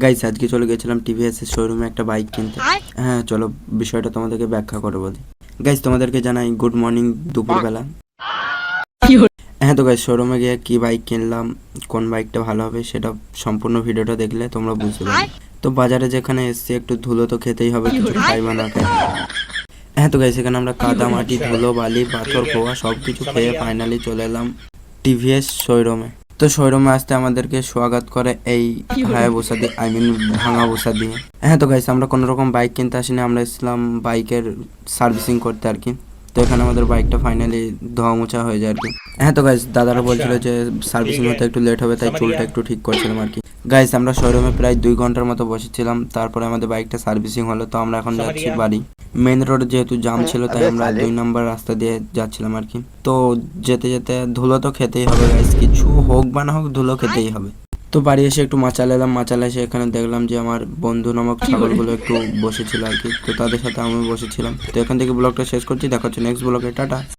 Guys আজকে চলে গেছিলাম টিভিএস এর শোরুমে একটা বাইক কিনতে। হ্যাঁ চলো বিষয়টা তোমাদেরকে ব্যাখ্যা করে বলি। গাইস তোমাদেরকে জানাই গুড মর্নিং দুপুরবেলা। হ্যাঁ তো গাইস শোরুমে গিয়ে কি বাইক কিনলাম, কোন বাইকটা ভালো হবে সেটা সম্পূর্ণ ভিডিওটা দেখলে তোমরা বুঝতে পারবে। তো বাজারে যেখানে এসছি একটু ধুলো তো খেতেই হবে, কিছু খাই বা না খাই। হ্যাঁ তো গাইস এখানে আমরা কাদা মাটি ধুলো বালি পাথর খোয়া সব কিছু খেয়ে ফাইনালি চলে এলাম টিভিএস শোরুমে। তো শোরুমে আসতে আমাদেরকে স্বাগত করে এই হায়াবুসা দিয়ে, ভাঙাবুসা দিয়ে। হ্যাঁ তো গাইস আমরা কোনো রকম বাইক কিনতে আসিনি, আমরা এসেছিলাম বাইকের সার্ভিসিং করতে আর কি। তো এখানে আমাদের বাইকটা ফাইনালি ধোয়া মোছা হয়ে যায় আর কি। হ্যাঁ তো গাইস দাদারা বলছিল যে সার্ভিসিং হতে একটু লেট হবে, তাই চুলটা একটু ঠিক করছিলাম আর কি। গাইস আমরা শোরুমে প্রায় 2 ঘন্টার মতো বসেছিলাম, তারপরে আমাদের বাইকটা সার্ভিসিং হলো। তো আমরা এখন যাচ্ছি বাড়ি। মেন রোডে যেহেতু জাম ছিল তাই আমরা 2 নম্বর রাস্তা দিয়ে যাচ্ছিলাম আর কি। তো যেতে যেতে ধুলো তো খেতেই হবে গাইস, কিছু হোক বা না হোক ধুলো খেতেই হবে। তো বাড়ি এসে একটু মাচাল এলাম, মাচালে এসে এখানে দেখলাম যে আমার বন্ধু নামক ছাগলগুলো একটু বসেছিল আর কি। তো তাদের সাথে আমি বসেছিলাম। তো এখান থেকে ব্লগটা শেষ করছি, দেখা হচ্ছে নেক্সট ব্লগে, টাটা।